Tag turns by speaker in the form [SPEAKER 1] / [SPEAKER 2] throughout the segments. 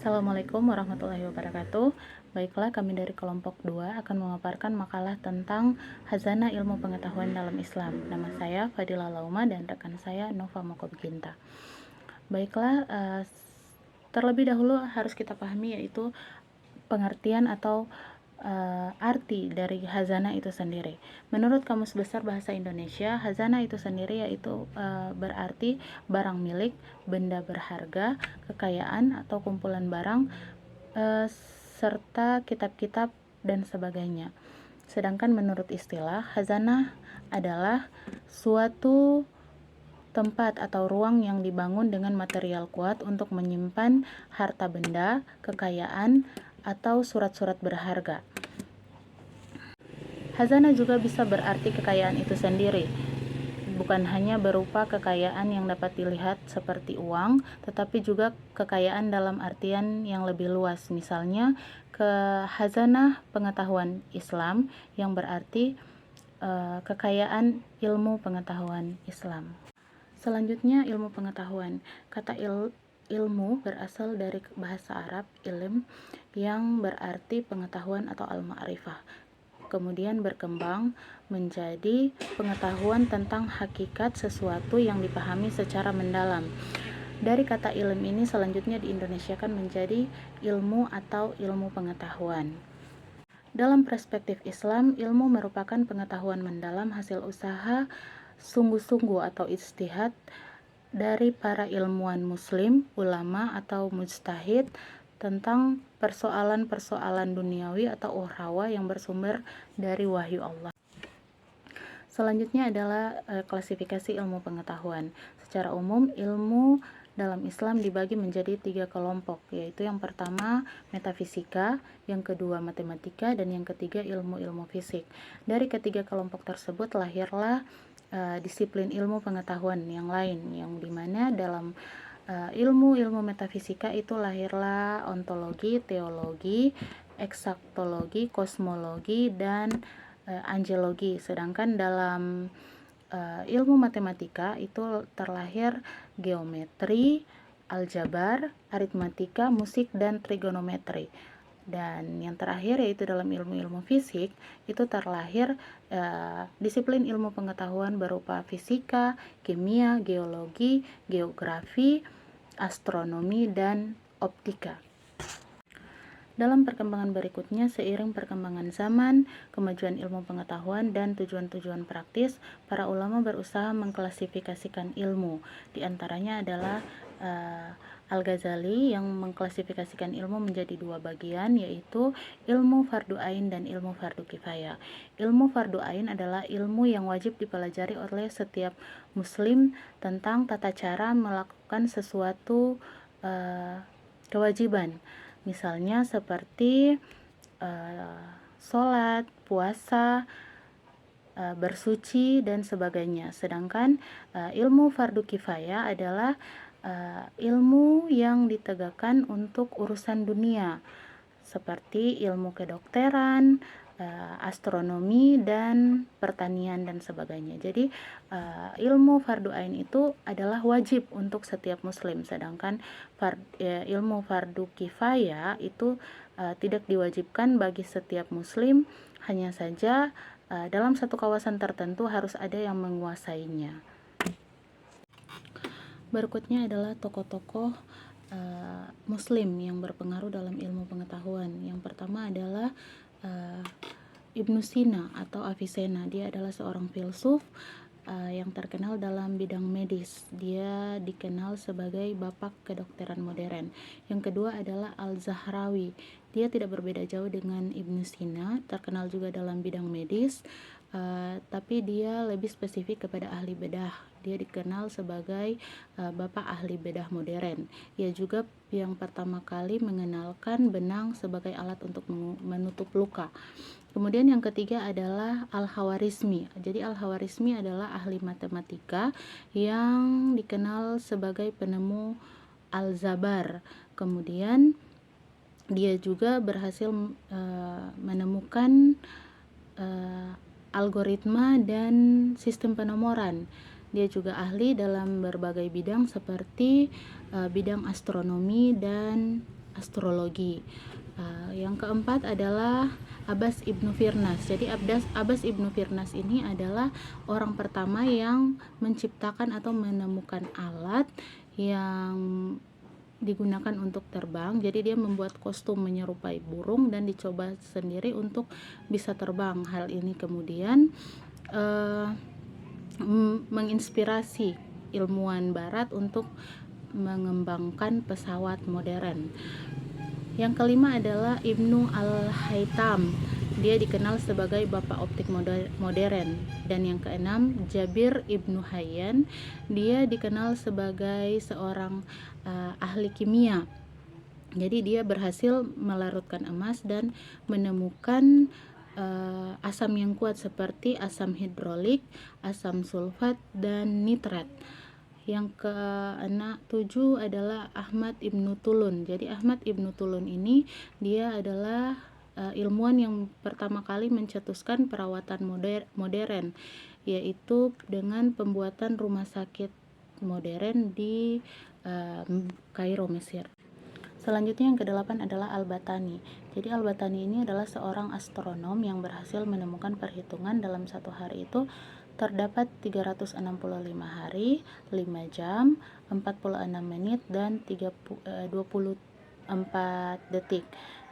[SPEAKER 1] Assalamualaikum warahmatullahi wabarakatuh. Baiklah, kami dari kelompok 2 akan memaparkan makalah tentang Khazanah Ilmu Pengetahuan dalam Islam. Nama saya Fadila Lauma dan rekan saya Nova Mokobiginta. Baiklah, terlebih dahulu harus kita pahami yaitu pengertian atau arti dari khazanah itu sendiri. Menurut Kamus Besar Bahasa Indonesia, khazanah itu sendiri yaitu berarti barang milik, benda berharga, kekayaan atau kumpulan barang, serta kitab-kitab dan sebagainya. Sedangkan menurut istilah, khazanah adalah suatu tempat atau ruang yang dibangun dengan material kuat untuk menyimpan harta benda, kekayaan, atau surat-surat berharga. Khazanah juga bisa berarti kekayaan itu sendiri, bukan hanya berupa kekayaan yang dapat dilihat seperti uang, tetapi juga kekayaan dalam artian yang lebih luas. Misalnya, khazanah pengetahuan Islam yang berarti kekayaan ilmu pengetahuan Islam. Selanjutnya, ilmu pengetahuan. Kata ilmu berasal dari bahasa Arab ilm yang berarti pengetahuan atau al-ma'rifah. Kemudian berkembang menjadi pengetahuan tentang hakikat sesuatu yang dipahami secara mendalam. Dari kata ilm ini selanjutnya diindonesiakan menjadi ilmu atau ilmu pengetahuan. Dalam perspektif Islam, ilmu merupakan pengetahuan mendalam hasil usaha sungguh-sungguh atau ijtihad dari para ilmuwan muslim, ulama atau mujtahid tentang persoalan-persoalan duniawi atau ukhrawa yang bersumber dari wahyu Allah. Selanjutnya adalah klasifikasi ilmu pengetahuan. Secara umum, ilmu dalam Islam dibagi menjadi 3 kelompok, yaitu yang pertama metafisika, yang kedua matematika, dan yang ketiga ilmu-ilmu fisik. Dari ketiga kelompok tersebut lahirlah disiplin ilmu pengetahuan yang lain, yang dimana dalam ilmu-ilmu metafisika itu lahirlah ontologi, teologi, eksaktologi, kosmologi, dan angeologi. Sedangkan dalam ilmu matematika itu terlahir geometri, aljabar, aritmatika, musik, dan trigonometri. Dan yang terakhir yaitu dalam ilmu-ilmu fisik itu terlahir disiplin ilmu pengetahuan berupa fisika, kimia, geologi, geografi, astronomi, dan optika. Dalam perkembangan berikutnya, seiring perkembangan zaman, kemajuan ilmu pengetahuan, dan tujuan-tujuan praktis, para ulama berusaha mengklasifikasikan ilmu. Di antaranya adalah Al-Ghazali yang mengklasifikasikan ilmu menjadi 2 bagian, yaitu ilmu fardu ain dan ilmu fardu kifayah. Ilmu fardu ain adalah ilmu yang wajib dipelajari oleh setiap muslim tentang tata cara melakukan sesuatu kewajiban. Misalnya seperti sholat, puasa, bersuci, dan sebagainya. Sedangkan ilmu fardu kifayah adalah ilmu yang ditegakkan untuk urusan dunia, seperti ilmu kedokteran, astronomi, dan pertanian, dan sebagainya. Jadi ilmu fardu ain itu adalah wajib untuk setiap muslim, sedangkan ilmu fardu kifayah itu tidak diwajibkan bagi setiap muslim, hanya saja dalam satu kawasan tertentu harus ada yang menguasainya. Berikutnya adalah tokoh-tokoh muslim yang berpengaruh dalam ilmu pengetahuan. Yang pertama adalah Ibnu Sina atau Avicenna. Dia adalah seorang filsuf yang terkenal dalam bidang medis. Dia dikenal sebagai bapak kedokteran modern. Yang kedua adalah Al-Zahrawi. Dia tidak berbeda jauh dengan Ibnu Sina, terkenal juga dalam bidang medis, tapi dia lebih spesifik kepada ahli bedah. Dia dikenal sebagai bapak ahli bedah modern. Ia juga yang pertama kali mengenalkan benang sebagai alat untuk menutup luka. Kemudian yang ketiga adalah Al-Khawarizmi. Jadi Al-Khawarizmi adalah ahli matematika yang dikenal sebagai penemu Al-Zabar. Kemudian dia juga berhasil menemukan algoritma dan sistem penomoran. Dia juga ahli dalam berbagai bidang seperti bidang astronomi dan astrologi. Yang keempat adalah Abbas Ibnu Firnas. Jadi Abbas Ibnu Firnas ini adalah orang pertama yang menciptakan atau menemukan alat yang digunakan untuk terbang. Jadi dia membuat kostum menyerupai burung dan dicoba sendiri untuk bisa terbang. Hal ini kemudian menginspirasi ilmuwan barat untuk mengembangkan pesawat modern. Yang kelima adalah Ibnu Al-Haytham. Dia dikenal sebagai bapak optik modern. Dan yang keenam, Jabir Ibnu Hayyan. Dia dikenal sebagai seorang ahli kimia. Jadi dia berhasil melarutkan emas dan menemukan asam yang kuat seperti asam hidrolik, asam sulfat, dan nitrat. Yang ke-7 adalah Ahmad Ibnu Tulun. Jadi Ahmad Ibnu Tulun ini dia adalah ilmuwan yang pertama kali mencetuskan perawatan modern, yaitu dengan pembuatan rumah sakit modern di Kairo, Mesir. Selanjutnya yang ke-8 adalah Al-Battani. Jadi Al-Battani ini adalah seorang astronom yang berhasil menemukan perhitungan dalam satu hari itu terdapat 365 hari, 5 jam, 46 menit, dan 24 detik.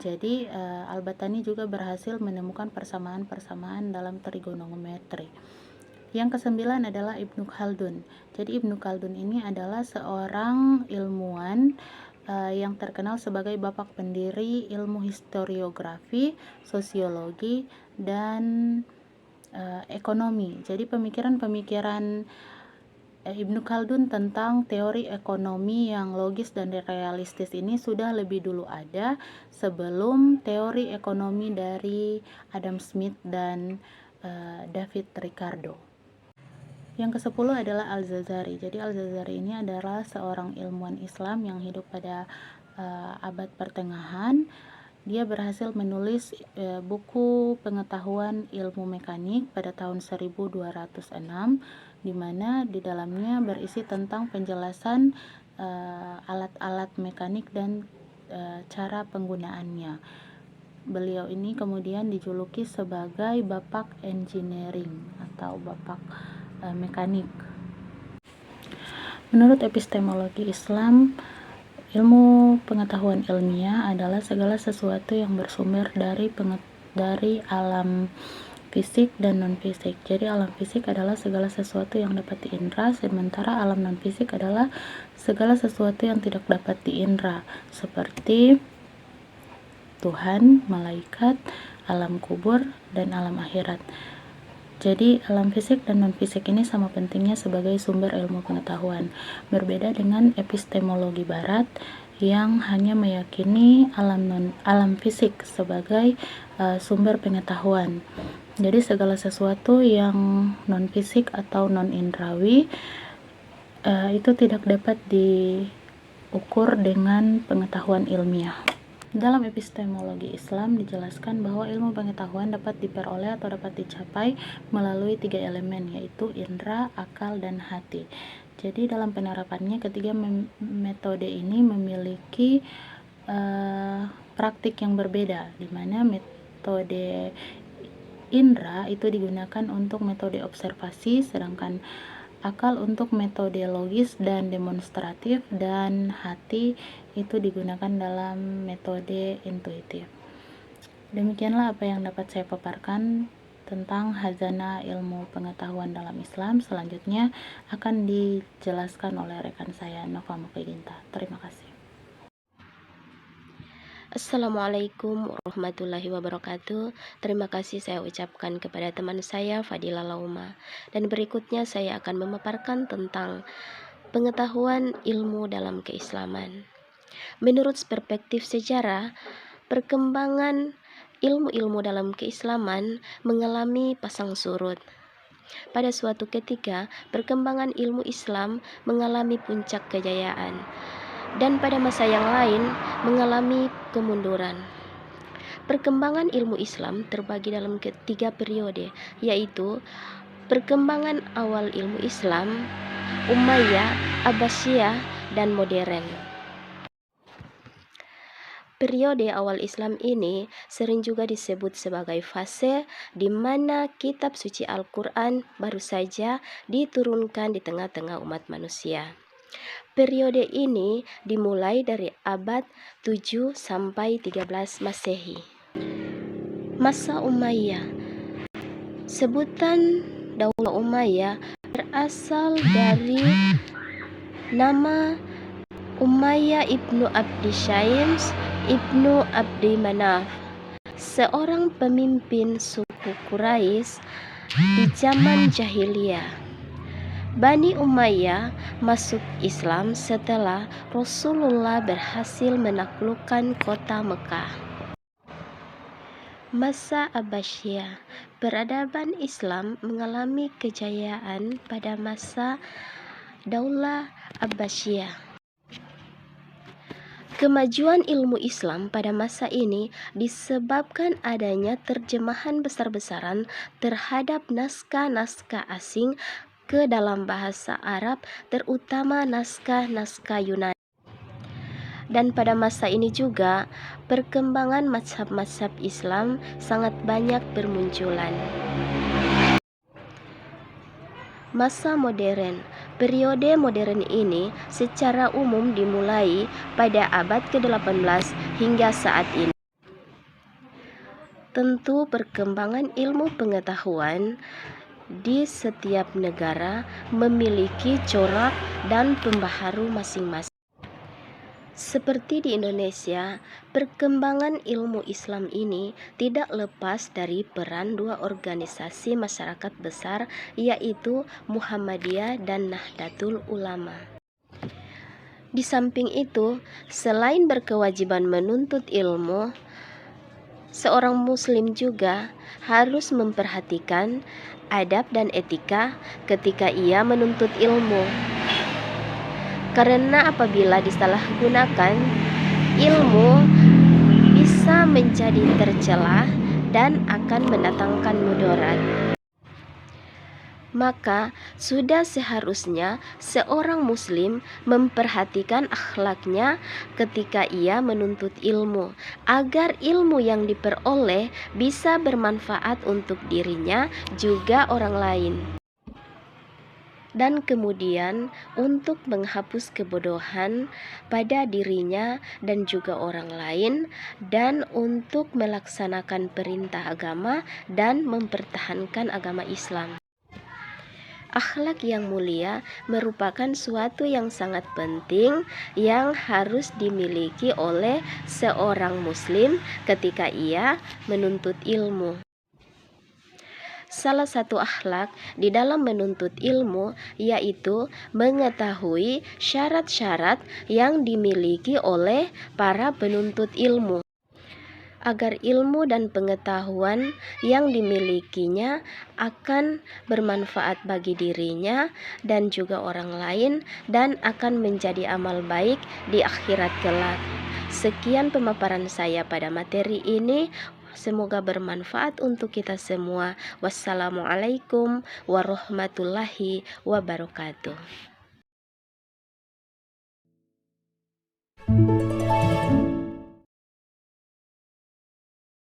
[SPEAKER 1] Jadi Al-Battani juga berhasil menemukan persamaan-persamaan dalam trigonometri. Yang ke-9 adalah Ibnu Khaldun. Jadi Ibnu Khaldun ini adalah seorang ilmuwan yang terkenal sebagai bapak pendiri ilmu historiografi, sosiologi, dan ekonomi. Jadi pemikiran-pemikiran Ibnu Khaldun tentang teori ekonomi yang logis dan realistis ini sudah lebih dulu ada sebelum teori ekonomi dari Adam Smith dan David Ricardo. Yang ke-10 adalah Al-Jazari. Jadi Al-Jazari ini adalah seorang ilmuwan Islam yang hidup pada abad pertengahan. Dia berhasil menulis buku pengetahuan ilmu mekanik pada tahun 1206, di mana di dalamnya berisi tentang penjelasan alat-alat mekanik dan cara penggunaannya. Beliau ini kemudian dijuluki sebagai bapak engineering atau bapak mekanik. Menurut epistemologi Islam, ilmu pengetahuan ilmiah adalah segala sesuatu yang bersumber dari alam fisik dan non-fisik. Jadi alam fisik adalah segala sesuatu yang dapat diindra, sementara alam non-fisik adalah segala sesuatu yang tidak dapat diindra, seperti Tuhan, malaikat, alam kubur, dan alam akhirat. Jadi alam fisik dan non-fisik ini sama pentingnya sebagai sumber ilmu pengetahuan. Berbeda dengan epistemologi barat yang hanya meyakini alam fisik sebagai sumber pengetahuan. Jadi segala sesuatu yang non-fisik atau non-indrawi itu tidak dapat diukur dengan pengetahuan ilmiah. Dalam epistemologi Islam dijelaskan bahwa ilmu pengetahuan dapat diperoleh atau dapat dicapai melalui 3 elemen, yaitu indera, akal, dan hati. Jadi dalam penerapannya ketiga metode ini memiliki praktik yang berbeda, di mana metode indera itu digunakan untuk metode observasi, sedangkan akal untuk metode logis dan demonstratif, dan hati itu digunakan dalam metode intuitif. Demikianlah apa yang dapat saya paparkan tentang khazanah ilmu pengetahuan dalam Islam. Selanjutnya akan dijelaskan oleh rekan saya, Nova Mukeginta. Terima kasih.
[SPEAKER 2] Assalamualaikum warahmatullahi wabarakatuh. Terima kasih saya ucapkan kepada teman saya Fadila Lauma. Dan berikutnya saya akan memaparkan tentang pengetahuan ilmu dalam keislaman. Menurut perspektif sejarah, perkembangan ilmu-ilmu dalam keislaman mengalami pasang surut. Pada suatu ketika, perkembangan ilmu Islam mengalami puncak kejayaan, dan pada masa yang lain mengalami kemunduran. Perkembangan ilmu Islam terbagi dalam 3 periode, yaitu perkembangan awal ilmu Islam, Umayyah, Abbasiyah, dan modern. Periode awal Islam ini sering juga disebut sebagai fase di mana kitab suci Al-Quran baru saja diturunkan di tengah-tengah umat manusia. Periode ini dimulai dari abad 7 sampai 13 Masehi. Masa Umayyah. Sebutan Daulah Umayyah berasal dari nama Umayyah ibnu Abdi Syams ibnu Abdi Manaf, seorang pemimpin suku Quraisy di zaman jahiliyah. Bani Umayyah masuk Islam setelah Rasulullah berhasil menaklukkan kota Mekah. Masa Abbasiyah. Peradaban Islam mengalami kejayaan pada masa Daulah Abbasiyah. Kemajuan ilmu Islam pada masa ini disebabkan adanya terjemahan besar-besaran terhadap naskah-naskah asing ke dalam bahasa Arab, terutama naskah-naskah Yunani. Dan pada masa ini juga, perkembangan mazhab-mazhab Islam sangat banyak bermunculan. Masa modern. Periode modern ini secara umum dimulai pada abad ke-18 hingga saat ini. Tentu perkembangan ilmu pengetahuan di setiap negara memiliki corak dan pembaharu masing-masing. Seperti di Indonesia, perkembangan ilmu Islam ini tidak lepas dari peran dua organisasi masyarakat besar, yaitu Muhammadiyah dan Nahdlatul Ulama. Di samping itu, selain berkewajiban menuntut ilmu, seorang muslim juga harus memperhatikan adab dan etika ketika ia menuntut ilmu. Karena apabila disalahgunakan, ilmu bisa menjadi tercela dan akan mendatangkan mudarat. Maka sudah seharusnya seorang muslim memperhatikan akhlaknya ketika ia menuntut ilmu, agar ilmu yang diperoleh bisa bermanfaat untuk dirinya juga orang lain. Dan kemudian untuk menghapus kebodohan pada dirinya dan juga orang lain, dan untuk melaksanakan perintah agama dan mempertahankan agama Islam. Akhlak yang mulia merupakan suatu yang sangat penting yang harus dimiliki oleh seorang muslim ketika ia menuntut ilmu. Salah satu akhlak di dalam menuntut ilmu yaitu mengetahui syarat-syarat yang dimiliki oleh para penuntut ilmu, agar ilmu dan pengetahuan yang dimilikinya akan bermanfaat bagi dirinya dan juga orang lain, dan akan menjadi amal baik di akhirat kelak. Sekian pemaparan saya pada materi ini. Semoga bermanfaat untuk kita semua. Wassalamualaikum warahmatullahi wabarakatuh.